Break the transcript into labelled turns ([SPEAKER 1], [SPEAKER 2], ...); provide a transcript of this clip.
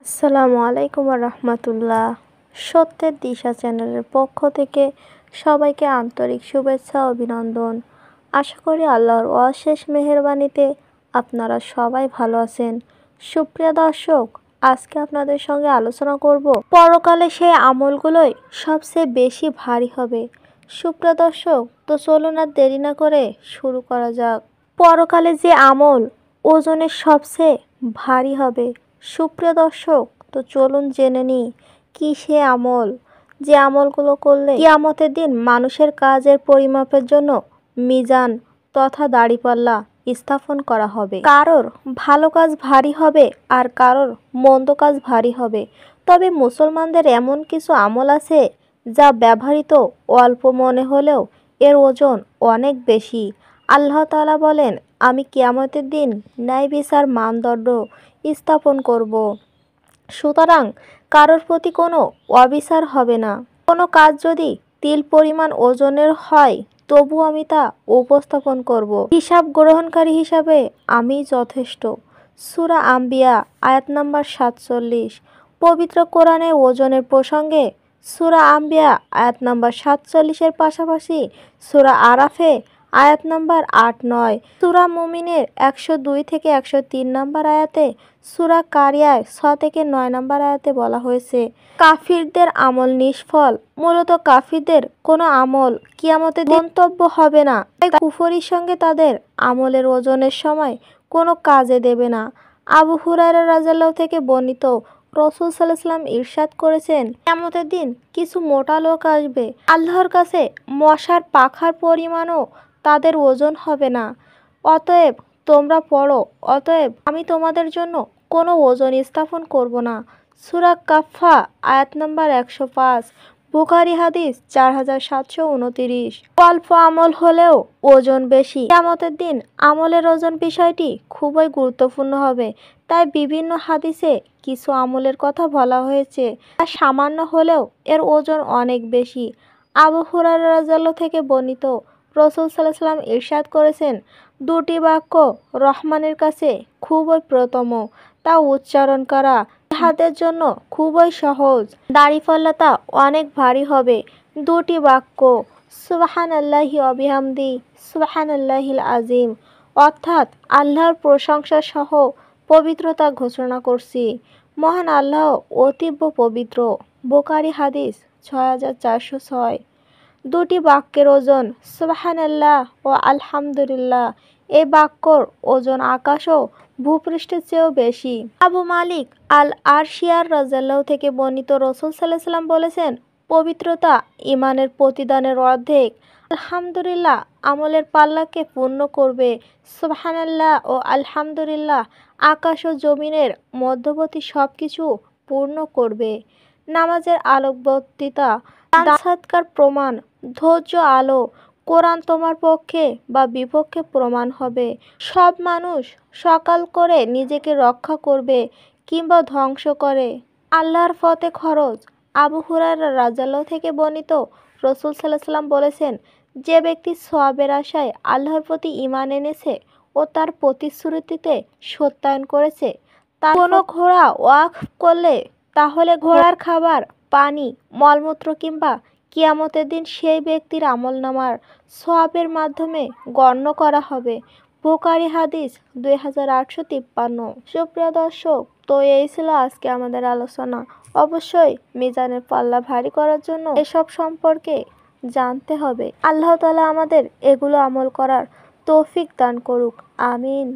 [SPEAKER 1] আসসালামু আলাইকুম রহমতুল্লাহ। সত্যের দিশা চ্যানেলের পক্ষ থেকে সবাইকে আন্তরিক শুভেচ্ছা ও অভিনন্দন। আশা করি আল্লাহর অশেষ মেহেরবানিতে আপনারা সবাই ভালো আছেন। সুপ্রিয় দর্শক, আজকে আপনাদের সঙ্গে আলোচনা করব পরকালে সেই আমলগুলোই সবচেয়ে বেশি ভারী হবে। সুপ্রিয় দর্শক, তো চলুন আর দেরি না করে শুরু করা যাক। পরকালে যে আমল ওজনের সবচেয়ে ভারী হবে। সুপ্রিয় দর্শক, তো চলুন জেনে নিই কী সে আমল, যে আমলগুলো করলে কিয়ামতের দিন মানুষের কাজের পরিমাপের জন্য মিজান তথা দাঁড়িপাল্লা স্থাপন করা হবে। কারোর ভালো কাজ ভারী হবে আর কারোর মন্দ কাজ ভারী হবে। তবে মুসলমানদের এমন কিছু আমল আছে যা ব্যবহৃত অল্প মনে হলেও এর ওজন অনেক বেশি। আল্লাহ তাআলা বলেন, আমি কিয়ামতের দিন ন্যায় বিচার মানদণ্ড স্থাপন করব। সুতরাং কারোর প্রতি কোনো অবিচার হবে না। কোনো কাজ যদি তিল পরিমাণ ওজনের হয় তবু আমি তা উপস্থাপন করব। হিসাব গ্রহণকারী হিসাবে আমি যথেষ্ট। সূরা আম্বিয়া আয়াত নাম্বার 47। পবিত্র কোরআনে ওজনের প্রসঙ্গে সূরা আম্বিয়া আয়াত নাম্বার 47-এর পাশাপাশি সূরা আরাফে আয়াত নাম্বার 8-9, সূরা মুমিনের 102 থেকে 103 নম্বর আয়াতে, সূরা কারিয়ায় 6 থেকে 9 নম্বর আয়াতে বলা হয়েছে কাফিরদের আমল নিষ্ফল। মূলত কাফিরদের কোনো আমল কিয়ামতের গন্তব্য হবে না। তাই কুফরির সঙ্গে তাদের আমলের ওজনের সময় কোনো কাজে দেবে না। আবু হুরায়রা রাদিয়াল্লাহু থেকে বর্ণিত, রাসূল সাল্লাল্লাহু আলাইহি ওয়াসাল্লাম ইরশাদ করেছেন, কিয়ামতের দিন কিছু মোটা লোক আসবে, আল্লাহর কাছে মশার পাখার পরিমাণও তাদের ওজন হবে না। অতএব তোমরা পড়ো, অতএব আমি তোমাদের জন্য কোনো ওজন স্থাপন করব না। সূরা কাফফা আয়াত নাম্বার 105, বুখারী হাদিস 4729। অল্প আমল হলেও ওজন বেশি। কিয়ামতের দিন আমলের ওজন বিষয়টি খুবই গুরুত্বপূর্ণ হবে। তাই বিভিন্ন হাদিসে কিছু আমলের কথা বলা হয়েছে যা সামান্য হলেও এর ওজন অনেক বেশি। আবু হুরায়রা রাদিয়াল্লাহু থেকে বর্ণিত, রাসূল সাল্লাল্লাহু আলাইহি ওয়াসাল্লাম ইরশাদ করেছেন, দুটি বাক্য রহমানের কাছে খুবই প্রিয়তম, তা উচ্চারণ করা ইহাদের জন্য খুবই সহজ, দাঁড়িপাল্লা তা অনেক ভারী হবে। দুটি বাক্য, সুবহানাল্লাহি ওয়া বিহামদি সুবহানাল্লাহিল আযীম, অর্থাৎ আল্লাহর প্রশংসা সহ পবিত্রতা ঘোষণা করছি, মহান আল্লাহ অতীব পবিত্র। বুখারী হাদিস 6406। দুটি বাক্যের ওজন সুবহানাল্লাহ ও আলহামদুলিল্লাহ। এই বাক্যর ওজন আকাশ ও ভূপৃষ্ঠের চেয়েও বেশি। আবু মালিক আল আরশিয়ার রাদিয়াল্লাহু থেকে বর্ণিত, রাসূল সাল্লাল্লাহু আলাইহি ওয়াসাল্লাম বলেছেন, পবিত্রতা ঈমানের প্রতিদানের অর্ধেক। আলহামদুলিল্লাহ আমলের পাল্লাকে পূর্ণ করবে। সুবহানাল্লাহ ও আলহামদুলিল্লাহ আকাশ ও জমিনের মধ্যবর্তী সব কিছু পূর্ণ করবে। নামাজের আলোকবর্তিতা, দান সাদকার প্রমাণ, ধৈর্য আলো, কোরআন তোমার পক্ষে বা বিপক্ষে প্রমাণ হবে। সব মানুষ সকাল করে নিজেকে রক্ষা করবে কিংবা ধ্বংস করে। আল্লাহর পথে খরচ। আবু হুরায়রা রাদিয়াল্লাহু থেকে বর্ণিত, রাসূল সাল্লাল্লাহু আলাইহি ওয়াসাল্লাম বলেছেন, যে ব্যক্তি সওয়াবের আশায় আল্লাহর প্রতি ঈমান এনেছে ও তার প্রতিশ্রুতিতে সত্যায়ন করেছে, তার কোনো ঘোড়া ওয়াকফ করলে তাহলে ঘোড়ার খাবার, পানি, মলমূত্র কিংবা কিয়ামতের দিন সেই ব্যক্তির আমলনামার সওয়াবের মাধ্যমে গণ্য করা হবে। বুখারী হাদিস 2853। সুপ্রিয় দর্শক, তো এই ছিল আজকে আমাদের আলোচনা। অবশ্যই মিজানের পাল্লা ভারী করার জন্য এসব সম্পর্কে জানতে হবে। আল্লাহ তাআলা আমাদের এগুলো আমল করার তৌফিক দান করুক। আমিন।